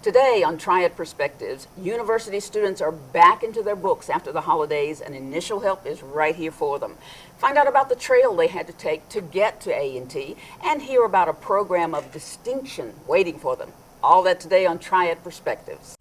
Today on Triad Persepctives, university students are back into their books after the holidays and initial help is right here for them. Find out about the trail they had to take to get to A&T and hear about a program of distinction waiting for them. All that today on Triad Persepctives.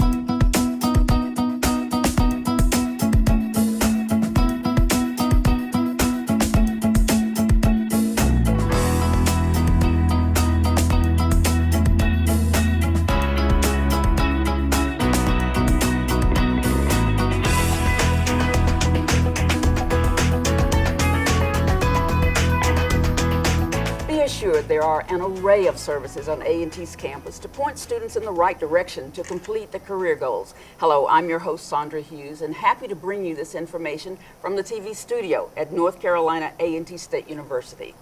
Sure, there are an array of services on A&T's campus to point students in the right direction to complete their career goals. Hello, I'm your host, Sandra Hughes, and happy to bring you this information from the TV studio at North Carolina A&T State University.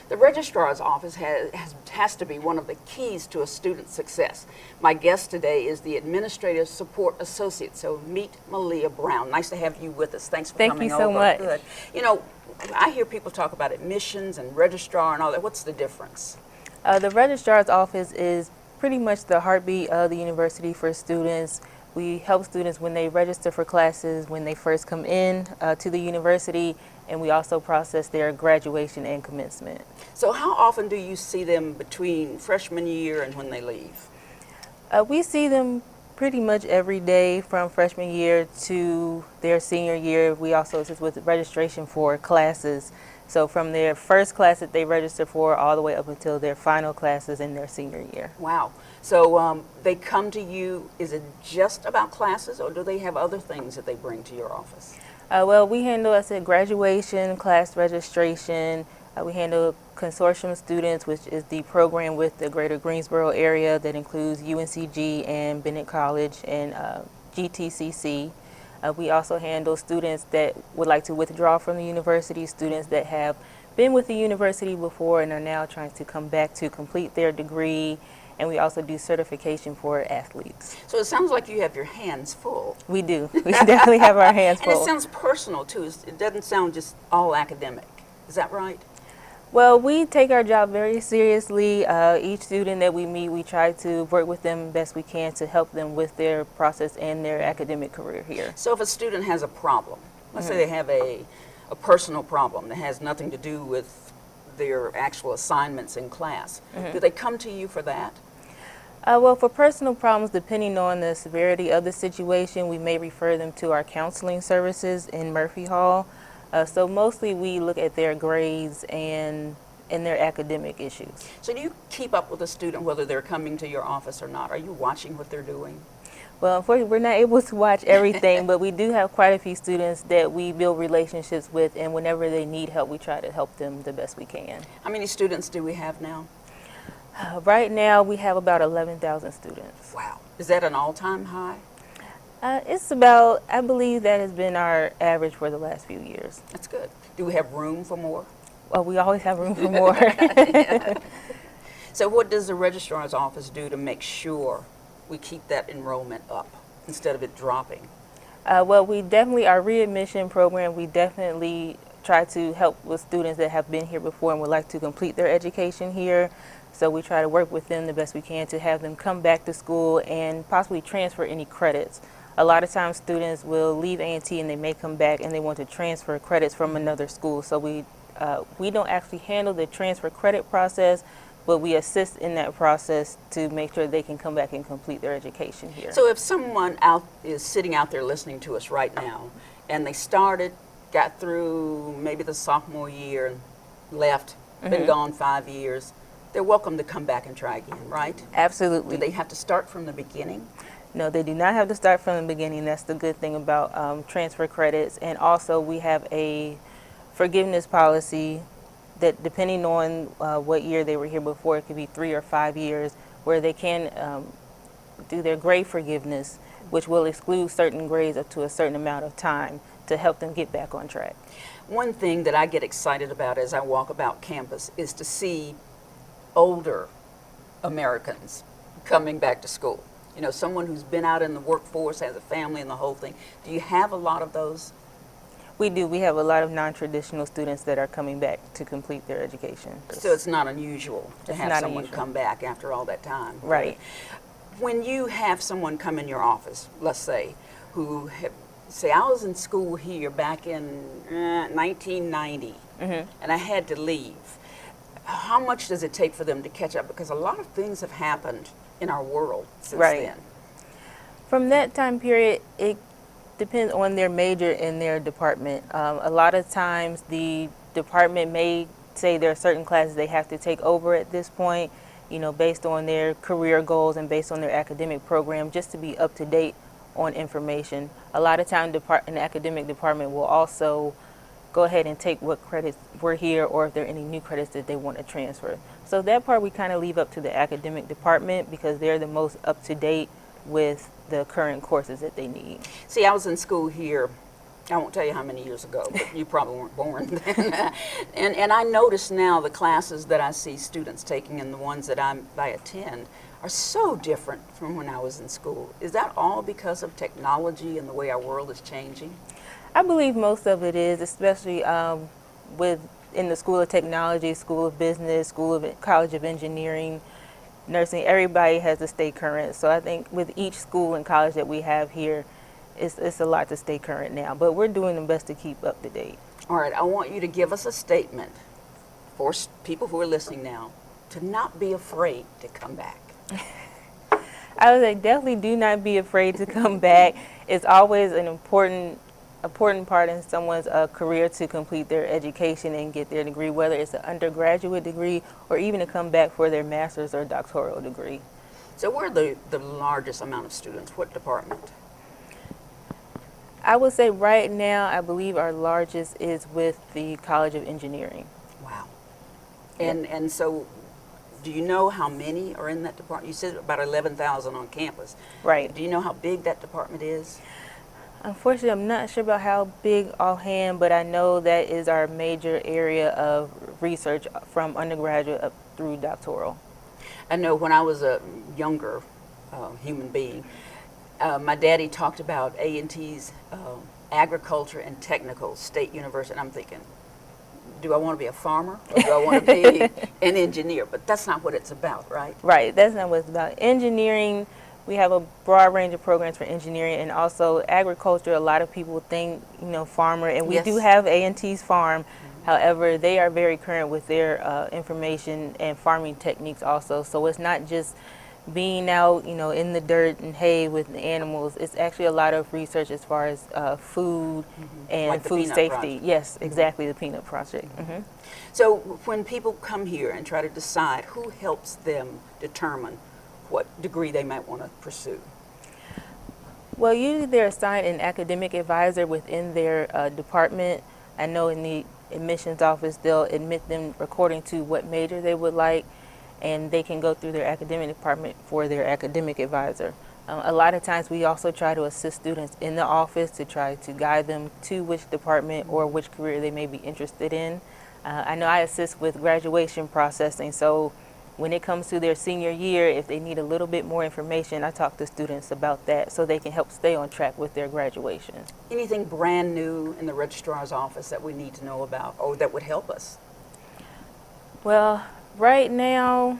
The Registrar's office has to be one of the keys to a student's success. My guest today is the Administrative Support Associate, so meet Malia Brown. Nice to have you with us. Thanks for coming over. Thank you so much. Good. You know, I hear people talk about admissions and registrar and all that. What's the difference? The Registrar's office is pretty much the heartbeat of the university for students. We help students when they register for classes, when they first come in to the university, and we also process their graduation and commencement. So how often do you see them between freshman year and when they leave? We see them pretty much every day from freshman year to their senior year. We also assist with registration for classes. So from their first class that they register for all the way up until their final classes in their senior year. Wow. So they come to you, is it just about classes or do they have other things that they bring to your office? Well, we handle, I said, graduation, class registration. We handle consortium students, which is the program with the greater Greensboro area that includes UNCG and Bennett College and GTCC. We also handle students that would like to withdraw from the university, students that have been with the university before and are now trying to come back to complete their degree. And we also do certification for athletes. So it sounds like you have your hands full. We do. We definitely have our hands full. And it sounds personal too. It doesn't sound just all academic. Is that right? Well, we take our job very seriously. Each student that we meet, we try to work with them best we can to help them with their process and their academic career here. So if a student has a problem, let's say they have a personal problem that has nothing to do with their actual assignments in class, do they come to you for that? Well, for personal problems, depending on the severity of the situation, we may refer them to our counseling services in Murphy Hall. So mostly we look at their grades and their academic issues. So do you keep up with a student whether they're coming to your office or not? Are you watching what they're doing? Well, unfortunately, we're not able to watch everything, but we do have quite a few students that we build relationships with, and whenever they need help, we try to help them the best we can. How many students do we have now? Right now, we have about 11,000 students. Wow. Is that an all-time high? It's about, I believe that has been our average for the last few years. That's good. Do we have room for more? Well, we always have room for more. So what does the Registrar's office do to make sure we keep that enrollment up instead of it dropping? Well, we definitely, our readmission program, we definitely try to help with students that have been here before and would like to complete their education here. So we try to work with them the best we can to have them come back to school and possibly transfer any credits. A lot of times students will leave A&T and they may come back and they want to transfer credits from another school. So we don't actually handle the transfer credit process, but we assist in that process to make sure they can come back and complete their education here. So if someone is sitting out there listening to us right now and they got through maybe the sophomore year and left, been gone 5 years, they're welcome to come back and try again, right? Absolutely. Do they have to start from the beginning? No, they do not have to start from the beginning. That's the good thing about transfer credits. And also we have a forgiveness policy that depending on what year they were here before, it could be 3 or 5 years, where they can do their grade forgiveness, which will exclude certain grades up to a certain amount of time to help them get back on track. One thing that I get excited about as I walk about campus is to see older Americans coming back to school. You know, someone who's been out in the workforce, has a family and the whole thing. Do you have a lot of those? We do. We have a lot of non-traditional students that are coming back to complete their education. So it's not unusual to have someone come back after all that time. Right. when you have someone come in your office, let's say, say I was in school here back in 1990, and I had to leave, how much does it take for them to catch up? Because a lot of things have happened in our world since then. From that time period, it depends on their major in their department. A lot of times the department may say there are certain classes they have to take over at this point, based on their career goals and based on their academic program, just to be up to date on information. A lot of times an academic department will also go ahead and take what credits were here or if there are any new credits that they want to transfer. So that part we kind of leave up to the academic department because they're the most up to date with the current courses that they need. See, I was in school here, I won't tell you how many years ago, but you probably weren't born then. and I notice now the classes that I see students taking and the ones that I attend are so different from when I was in school. Is that all because of technology and the way our world is changing? I believe most of it is, especially in the School of Technology, School of Business, College of Engineering, nursing. Everybody has to stay current. So I think with each school and college that we have here, it's a lot to stay current now. But we're doing the best to keep up to date. All right, I want you to give us a statement for people who are listening now to not be afraid to come back. I would say definitely do not be afraid to come back. It's always an important part in someone's career to complete their education and get their degree, whether it's an undergraduate degree or even to come back for their master's or doctoral degree. So we're the largest amount of students. What department? I would say right now, I believe our largest is with the College of Engineering. Wow. And so do you know how many are in that department? You said about 11,000 on campus. Right. Do you know how big that department is? Unfortunately, I'm not sure about how big offhand, but I know that is our major area of research from undergraduate up through doctoral. I know when I was a younger human being, my daddy talked about A&T's Agriculture and Technical State University, and I'm thinking, do I want to be a farmer or do I want to be an engineer? But that's not what it's about, right? Right, that's not what it's about. Engineering, we have a broad range of programs for engineering, and also agriculture. A lot of people think, farmer, and we Yes. do have A&T's farm. However, they are very current with their information and farming techniques also. So it's not just being out, in the dirt and hay with the animals. It's actually a lot of research as far as food and Like the food peanut safety. project. Yes, exactly, the peanut project. So when people come here and try to decide, who helps them determine what degree they might want to pursue? Well, usually they're assigned an academic advisor within their department. I know in the admissions office, they'll admit them according to what major they would like, and they can go through their academic department for their academic advisor. A lot of times we also try to assist students in the office to try to guide them to which department or which career they may be interested in. I know I assist with graduation processing, so when it comes to their senior year, if they need a little bit more information, I talk to students about that so they can help stay on track with their graduation. Anything brand new in the registrar's office that we need to know about or that would help us? Well, right now,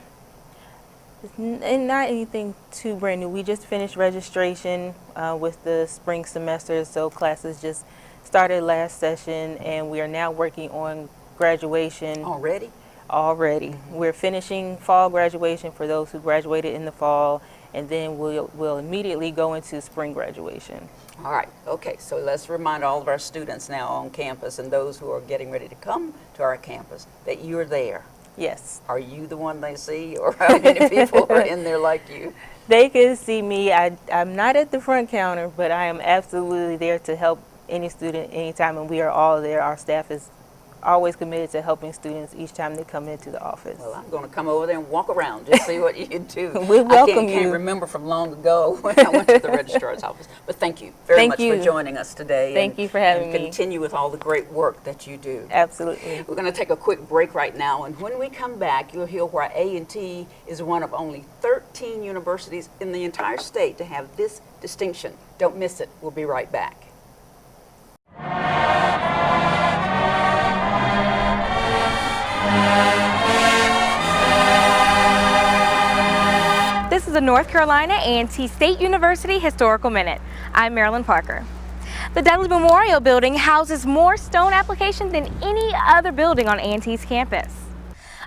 not anything too brand new. We just finished registration with the spring semester, so classes just started last session, and we are now working on graduation. Already? Already. We're finishing fall graduation for those who graduated in the fall, and then we'll immediately go into spring graduation. All right. Okay. So let's remind all of our students now on campus and those who are getting ready to come to our campus that you're there. Yes. Are you the one they see, or how many people are in there like you? They can see me. I'm not at the front counter, but I am absolutely there to help any student anytime, and we are all there. Our staff is always committed to helping students each time they come into the office. Well, I'm going to come over there and walk around, just see what you do. We welcome I can't you. remember from long ago when I went to the registrar's office. But thank you very much for joining us today. Thank you for having and me. Continue with all the great work that you do. Absolutely. We're going to take a quick break right now, and when we come back, you'll hear why A&T is one of only 13 universities in the entire state to have this distinction. Don't miss it. We'll be right back. This is the North Carolina A&T State University Historical Minute. I'm Marilyn Parker. The Dudley Memorial Building houses more stone applications than any other building on A&T's campus.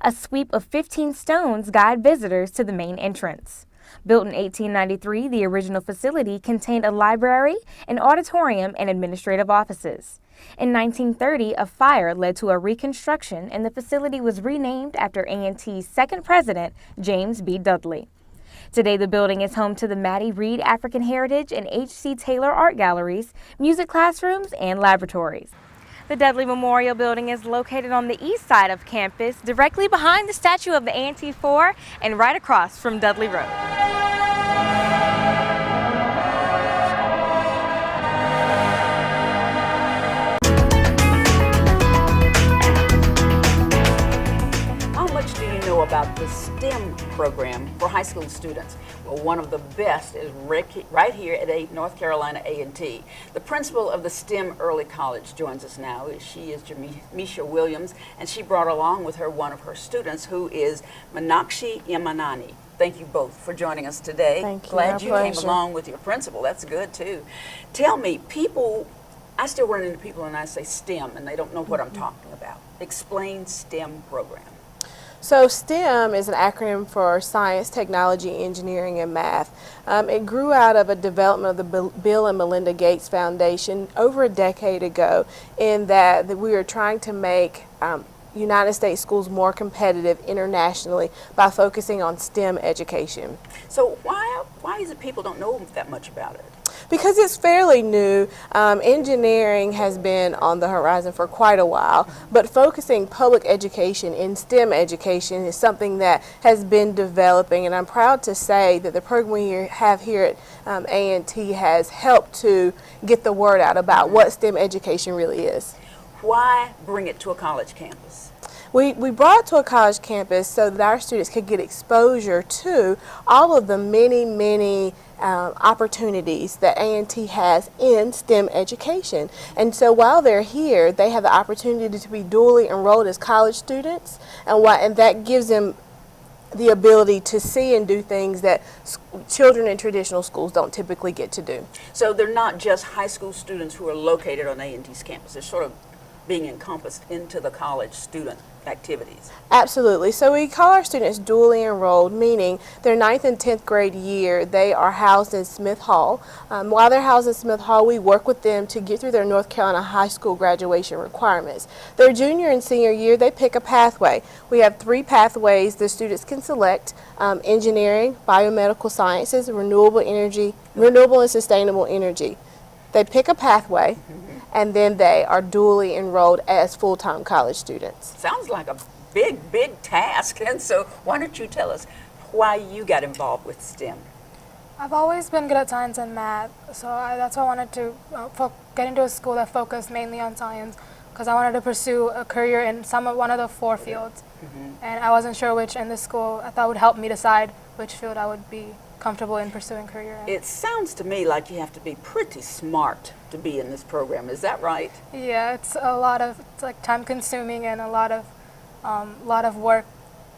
A sweep of 15 stones guide visitors to the main entrance. Built in 1893, the original facility contained a library, an auditorium, and administrative offices. In 1930, a fire led to a reconstruction, and the facility was renamed after A&T's second president, James B. Dudley. Today, the building is home to the Maddie Reed African Heritage and H.C. Taylor Art Galleries, music classrooms, and laboratories. The Dudley Memorial Building is located on the east side of campus, directly behind the statue of the A&T 4 and right across from Dudley Road. About the STEM program for high school students. Well, one of the best is right here at North Carolina A&T. The principal of the STEM Early College joins us now. She is Jamisha Williams, and she brought along with her one of her students, who is Meenakshi Imanani. Thank you both for joining us today. Thank you. Glad you came along with your principal. That's good too. Tell me, I still run into people and I say STEM and they don't know what I'm talking about. Explain STEM program. So STEM is an acronym for Science, Technology, Engineering, and Math. It grew out of a development of the Bill and Melinda Gates Foundation over a decade ago, in that we were trying to make United States schools more competitive internationally by focusing on STEM education. So why is it people don't know that much about it? Because it's fairly new. Engineering has been on the horizon for quite a while, but focusing public education in STEM education is something that has been developing, and I'm proud to say that the program we have here at A&T has helped to get the word out about what STEM education really is. Why bring it to a college campus? We brought it to a college campus so that our students could get exposure to all of the many opportunities that A&T has in STEM education. And so while they're here, they have the opportunity to be dually enrolled as college students, and that gives them the ability to see and do things that children in traditional schools don't typically get to do. So they're not just high school students who are located on A&T's campus. They're sort of being encompassed into the college student activities. Absolutely. So we call our students dually enrolled, meaning their 9th and 10th grade year, they are housed in Smith Hall. While they're housed in Smith Hall, we work with them to get through their North Carolina high school graduation requirements. Their junior and senior year, they pick a pathway. We have 3 pathways the students can select: engineering, biomedical sciences, renewable and sustainable energy. They pick a pathway, and then they are dually enrolled as full-time college students. Sounds like a big task. And so why don't you tell us why you got involved with STEM? I've always been good at science and math, so that's why I wanted to get into a school that focused mainly on science, because I wanted to pursue a career in one of the 4 fields. And I wasn't sure which, and this school I thought would help me decide which field I would be comfortable in pursuing career in. It sounds to me like you have to be pretty smart to be in this program. Is that right? Yeah, it's like time consuming and a lot of work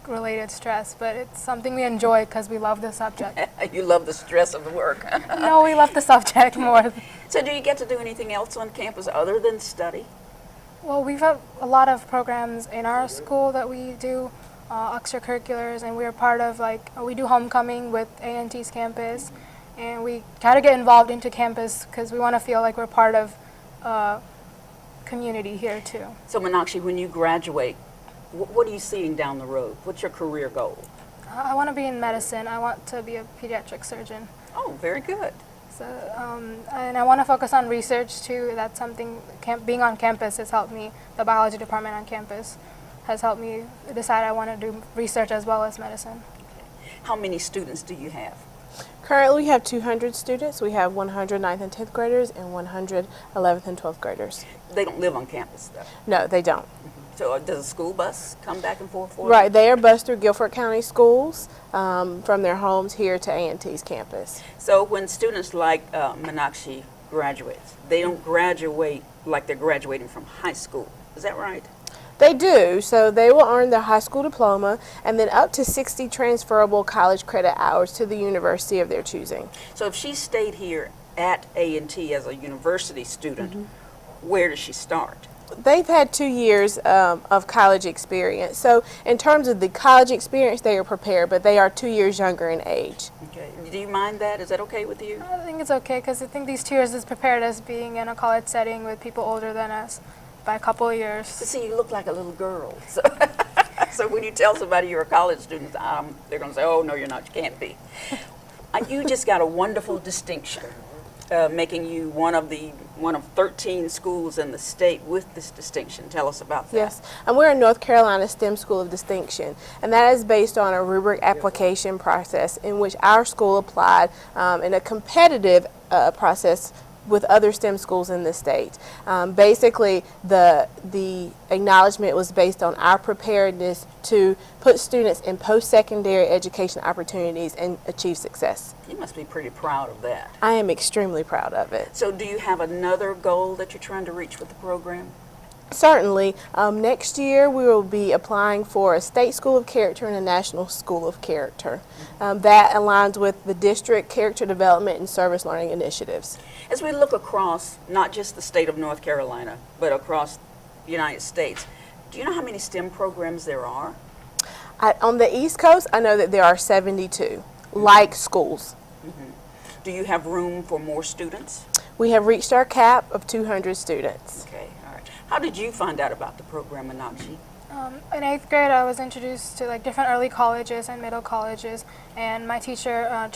related stress, but it's something we enjoy because we love the subject. You love the stress of the work. No, we love the subject more. So do you get to do anything else on campus other than study? Well, we've had a lot of programs in our school that we do, extracurriculars, and we're part of, we do homecoming with A&T's campus, and we try to get involved into campus because we want to feel like we're part of community here too. So Meenakshi, when you graduate, what are you seeing down the road? What's your career goal? I want to be in medicine. I want to be a pediatric surgeon. Oh, very good. So, and I want to focus on research too. That's something, being on campus has helped me. The biology department on campus has helped me decide I want to do research as well as medicine. How many students do you have? Currently we have 200 students. We have 100 9th and 10th graders and 100 11th and 12th graders. They don't live on campus though? No, they don't. So does a school bus come back and forth for Right, they are bused through Guilford County Schools from their homes here to A&T's campus. So when students like Meenakshi graduates, they don't graduate like they're graduating from high school. Is that right? They do. So they will earn their high school diploma and then up to 60 transferable college credit hours to the university of their choosing. So if she stayed here at A&T as a university student, where does she start? They've had 2 years of college experience. So in terms of the college experience, they are prepared, but they are 2 years younger in age. Okay. Do you mind that? Is that okay with you? I think it's okay because I think these 2 years has prepared us being in a college setting with people older than us by a couple of years. But see, you look like a little girl. So, so when you tell somebody you're a college student, they're going to say, oh, no, you're not. You can't be. You just got a wonderful distinction, making you one of 13 schools in the state with this distinction. Tell us about that. Yes, and we're a North Carolina STEM School of Distinction, and that is based on a rubric application process in which our school applied in a competitive process with other STEM schools in the state. Basically, the acknowledgement was based on our preparedness to put students in post-secondary education opportunities and achieve success. You must be pretty proud of that. I am extremely proud of it. So do you have another goal that you're trying to reach with the program? Certainly. Next year we will be applying for a state school of character and a national school of character. That aligns with the district character development and service learning initiatives. As we look across not just the state of North Carolina, but across the United States, do you know how many STEM programs there are? On the East Coast, I know that there are 72, like schools. Do you have room for more students? We have reached our cap of 200 students. Okay, all right. How did you find out about the program, Meenakshi? In 8th grade, I was introduced to like different early colleges and middle colleges, and my teacher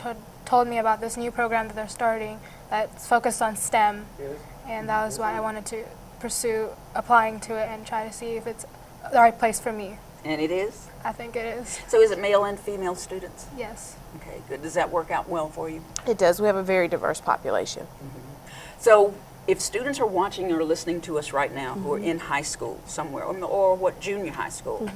told me about this new program that they're starting that's focused on STEM, and that was why I wanted to pursue applying to it and try to see if it's the right place for me. And it is? I think it is. So is it male and female students? Yes. Okay, good. Does that work out well for you? It does. We have a very diverse population. So if students are watching or listening to us right now who are in high school somewhere, or what, junior high school,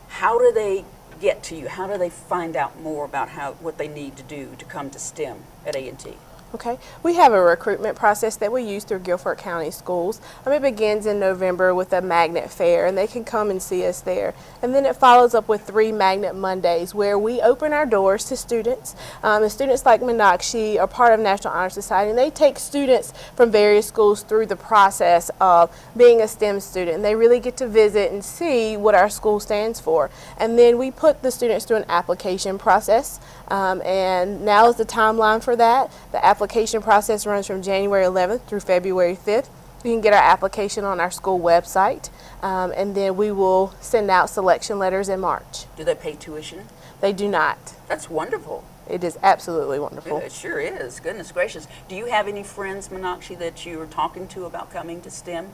how do they get to you? How do they find out more about what they need to do to come to STEM at A&T? Okay, we have a recruitment process that we use through Guilford County Schools. It begins in November with a magnet fair, and they can come and see us there. And then it follows up with 3 Magnet Mondays, where we open our doors to students. And students like Meenakshi are part of National Honor Society, and they take students from various schools through the process of being a STEM student. And they really get to visit and see what our school stands for. And then we put the students through an application process. And now is the timeline for that. The application process runs from January 11th through February 5th. You can get our application on our school website, and then we will send out selection letters in March. Do they pay tuition? They do not. That's wonderful. It is absolutely wonderful. It sure is. Goodness gracious. Do you have any friends, Meenakshi, that you are talking to about coming to STEM?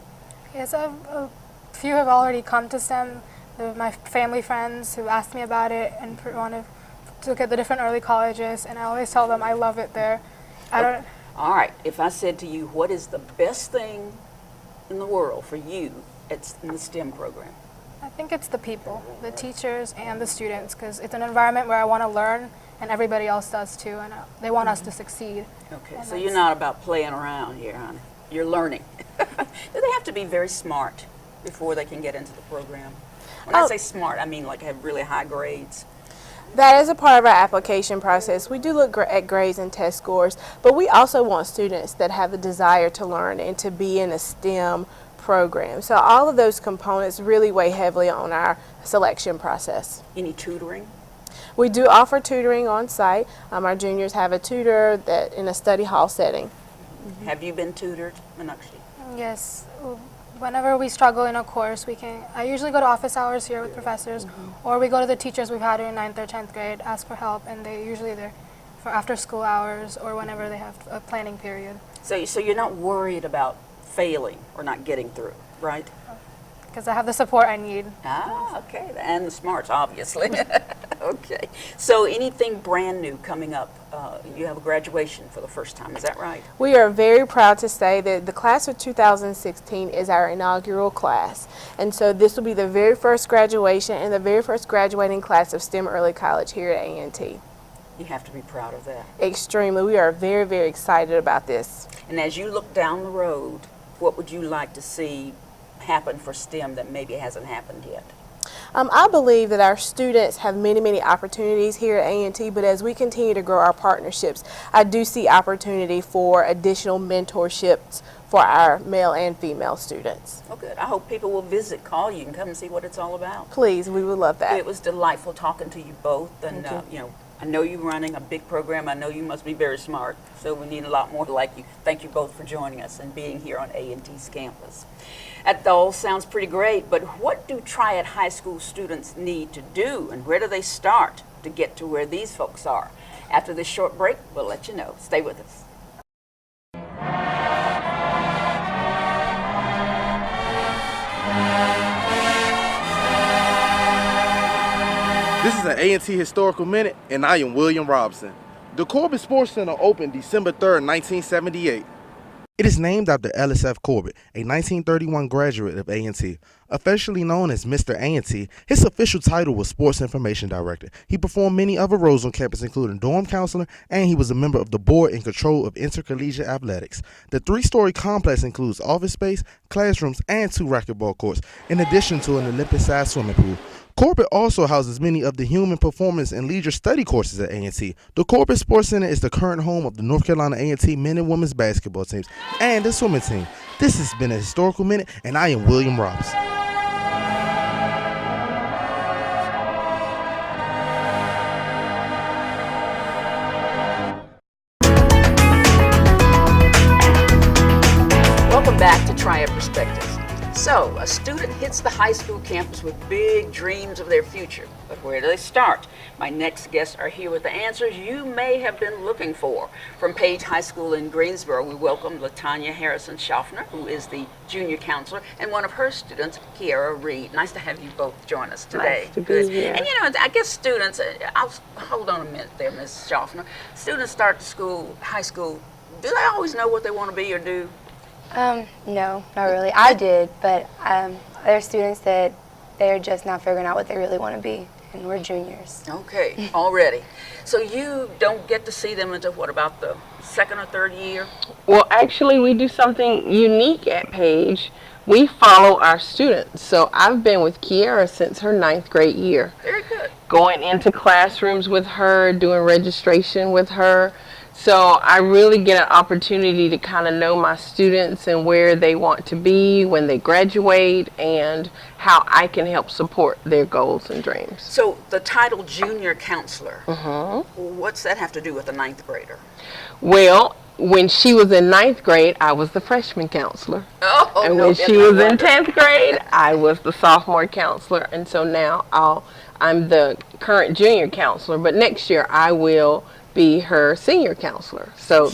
Yes, a few have already come to STEM. My family friends who asked me about it and want to look at the different early colleges, and I always tell them I love it there. All right, if I said to you, what is the best thing in the world for you in the STEM program? I think it's the people, the teachers and the students, because it's an environment where I want to learn, and everybody else does too, and they want us to succeed. Okay, And so you're not about playing around here, honey. You're learning. Do they have to be very smart before they can get into the program? When I say smart, I mean like have really high grades. That is a part of our application process. We do look at grades and test scores, but we also want students that have the desire to learn and to be in a STEM program. So all of those components really weigh heavily on our selection process. Any tutoring? We do offer tutoring on site. Our juniors have a tutor in a study hall setting. Have you been tutored, Meenakshi? Yes. Whenever we struggle in a course, I usually go to office hours here with professors, or we go to the teachers we've had in 9th or 10th grade, ask for help, and they're usually there for after school hours or whenever they have a planning period. So you're not worried about failing or not getting through, right? Because I have the support I need. Ah, okay, and the smarts, obviously. Okay, so anything brand new coming up? You have a graduation for the first time, is that right? We are very proud to say that the class of 2016 is our inaugural class. And so this will be the very first graduation and the very first graduating class of STEM Early College here at A&T. You have to be proud of that. Extremely. We are very, very excited about this. And as you look down the road, what would you like to see happen for STEM that maybe hasn't happened yet? I believe that our students have many, many opportunities here at A&T, but as we continue to grow our partnerships, I do see opportunity for additional mentorships for our male and female students. Oh, good. I hope people will visit, call you, and come and see what it's all about. Please, we would love that. It was delightful talking to you both, and you know, I know you're running a big program. I know you must be very smart, so we need a lot more like you. Thank you both for joining us and being here on A&T's campus. That all sounds pretty great, but what do Triad High School students need to do, and where do they start to get to where these folks are? After this short break, we'll let you know. Stay with us. This is an A&T Historical Minute, and I am William Robson. The Corbett Sports Center opened December 3rd, 1978. It is named after Ellis F. Corbett, a 1931 graduate of A&T. Officially known as Mr. A&T, his official title was Sports Information Director. He performed many other roles on campus, including dorm counselor, and he was a member of the board in control of intercollegiate athletics. The three-story complex includes office space, classrooms, and 2 racquetball courts, in addition to an Olympic-sized swimming pool. Corbett also houses many of the human performance and leisure study courses at A&T. The Corbett Sports Center is the current home of the North Carolina A&T men and women's basketball teams and the swimming team. This has been a Historical Minute, and I am William Robson. Welcome back to Triad Perspectives. So, a student hits the high school campus with big dreams of their future, but where do they start? My next guests are here with the answers you may have been looking for. From Page High School in Greensboro, we welcome LaTanya Harrison-Shoffner, who is the junior counselor, and one of her students, Kiara Reed. Nice to have you both join us today. Nice to be here. And you know, I guess students, I'll hold on a minute there, Ms. Shoffner. Students start school, high school, do they always know what they want to be or do? No, not really. I did, but there are students that they're just now figuring out what they really want to be, and we're juniors. Okay, already. So you don't get to see them until what, about the second or third year? Well, actually, we do something unique at Page. We follow our students. So I've been with Kiara since her 9th grade year. Very good. Going into classrooms with her, doing registration with her. So I really get an opportunity to kind of know my students and where they want to be when they graduate and how I can help support their goals and dreams. So the title junior counselor, what's that have to do with a 9th grader? Well, when she was in 9th grade, I was the freshman counselor. Oh, and no, when she was in 10th grade, I was the sophomore counselor. And so now I'm the current junior counselor, but next year I will be her senior counselor. So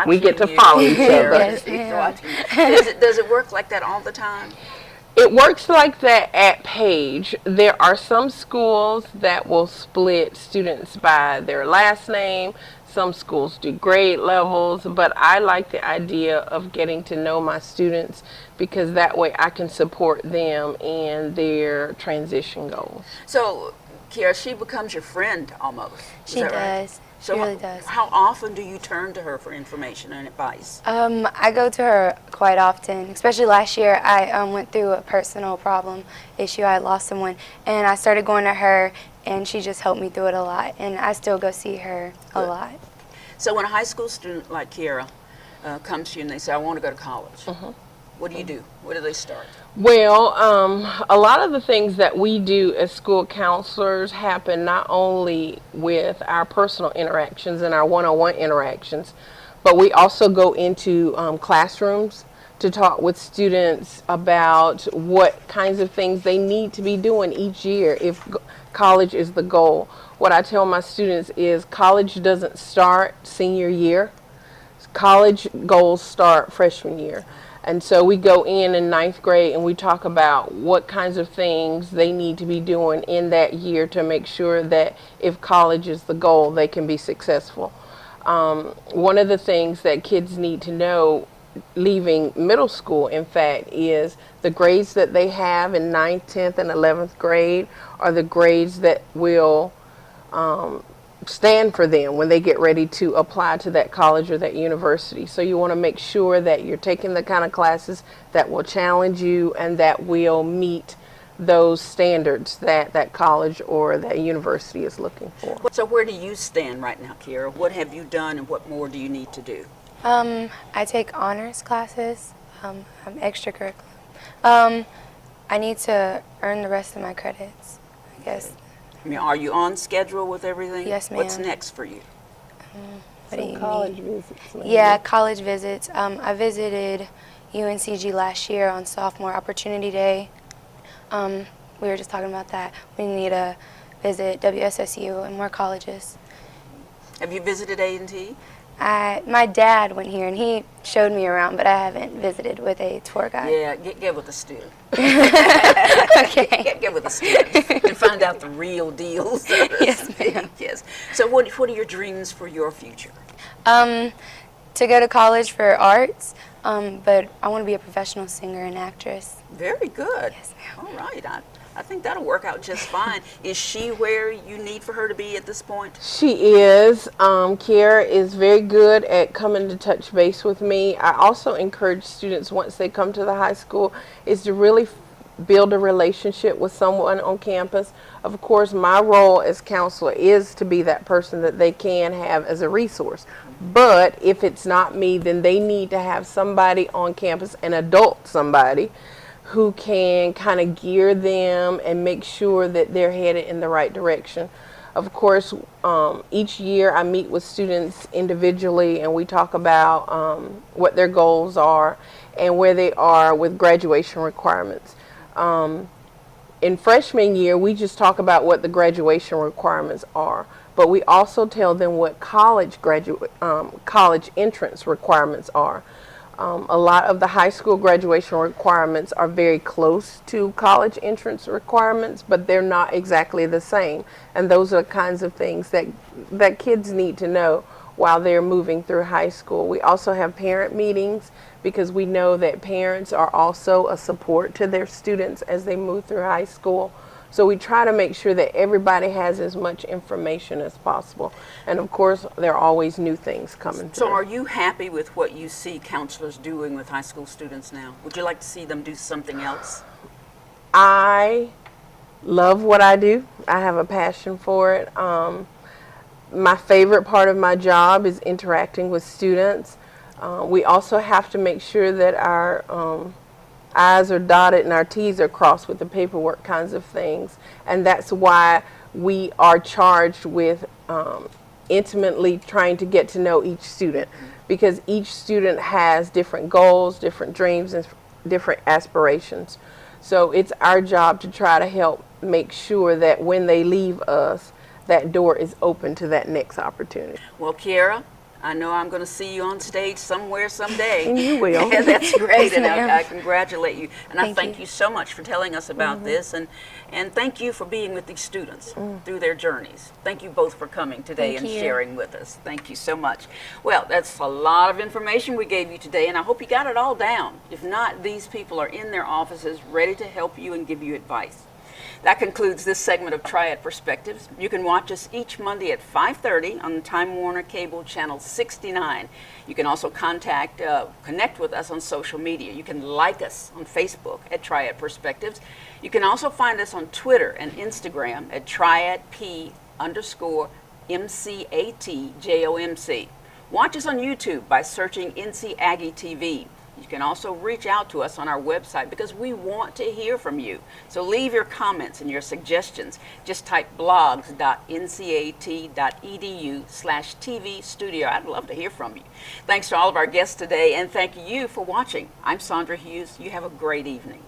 we get to follow each other. Yes, Does it work like that all the time? It works like that at Page. There are some schools that will split students by their last name. Some schools do grade levels, but I like the idea of getting to know my students because that way I can support them in their transition goals. So, Kiara, she becomes your friend almost. She does. So she really does. How often do you turn to her for information and advice? I go to her quite often, especially last year. I went through a personal problem issue. I lost someone, and I started going to her, and she just helped me through it a lot, and I still go see her a lot. So when a high school student like Kiara comes to you and they say, I want to go to college, what do? Where do they start? Well, a lot of the things that we do as school counselors happen not only with our personal interactions and our one-on-one interactions, but we also go into classrooms to talk with students about what kinds of things they need to be doing each year if college is the goal. What I tell my students is college doesn't start senior year. College goals start freshman year. And so we go in 9th grade and we talk about what kinds of things they need to be doing in that year to make sure that if college is the goal, they can be successful. One of the things that kids need to know leaving middle school, in fact, is the grades that they have in 9th, 10th, and 11th grade are the grades that will stand for them when they get ready to apply to that college or that university. So you want to make sure that you're taking the kind of classes that will challenge you and that will meet those standards that that college or that university is looking for. So where do you stand right now, Kiera? What have you done and what more do you need to do? I take honors classes. I'm extracurricular. I need to earn the rest of my credits, I guess. I mean, are you on schedule with everything? Yes, ma'am. What's next for you? What do you College mean? visits. maybe. Yeah, college visits. I visited UNCG last year on Sophomore Opportunity Day. We were just talking about that. We need to visit WSSU and more colleges. Have you visited A&T? My dad went here and he showed me around, but I haven't visited with a tour guide. Yeah, get with a student. Okay. Get with a student and find out the real deal. So to Yes, speak. ma'am. Yes. So what are your dreams for your future? To go to college for arts, but I want to be a professional singer and actress. Very good. Yes, ma'am. All right. I think that'll work out just fine. Is she where you need for her to be at this point? She is. Kiera is very good at coming to touch base with me. I also encourage students once they come to the high school is to really build a relationship with someone on campus. Of course, my role as counselor is to be that person that they can have as a resource. But if it's not me, then they need to have somebody on campus, an adult somebody, who can kind of gear them and make sure that they're headed in the right direction. Of course, each year I meet with students individually and we talk about what their goals are and where they are with graduation requirements. In freshman year, we just talk about what the graduation requirements are, but we also tell them what college entrance requirements are. A lot of the high school graduation requirements are very close to college entrance requirements, but they're not exactly the same. And those are the kinds of things that kids need to know while they're moving through high school. We also have parent meetings because we know that parents are also a support to their students as they move through high school. So we try to make sure that everybody has as much information as possible. And of course, there are always new things coming through. So are you happy with what you see counselors doing with high school students now? Would you like to see them do something else? I love what I do. I have a passion for it. My favorite part of my job is interacting with students. We also have to make sure that our I's are dotted and our T's are crossed with the paperwork kinds of things. And that's why we are charged with intimately trying to get to know each student, because each student has different goals, different dreams, and different aspirations. So it's our job to try to help make sure that when they leave us, that door is open to that next opportunity. Well, Kiera, I know I'm going to see you on stage somewhere someday. And you will. That's great, and ma'am. I congratulate you. And I Thank thank you. you so much for telling us about this, and thank you for being with these students through their journeys. Thank you both for coming today Thank and you. sharing with us. Thank you so much. Well, that's a lot of information we gave you today, and I hope you got it all down. If not, these people are in their offices ready to help you and give you advice. That concludes this segment of Triad Perspectives. You can watch us each Monday at 5:30 on Time Warner Cable Channel 69. You can also connect with us on social media. You can like us on Facebook at Triad Perspectives. You can also find us on Twitter and Instagram at TriadP_MCATJOMC. Watch us on YouTube by searching NC Aggie TV. You can also reach out to us on our website because we want to hear from you. So leave your comments and your suggestions. Just type blogs.ncat.edu/TV studio. I'd love to hear from you. Thanks to all of our guests today, and thank you for watching. I'm Sandra Hughes. You have a great evening.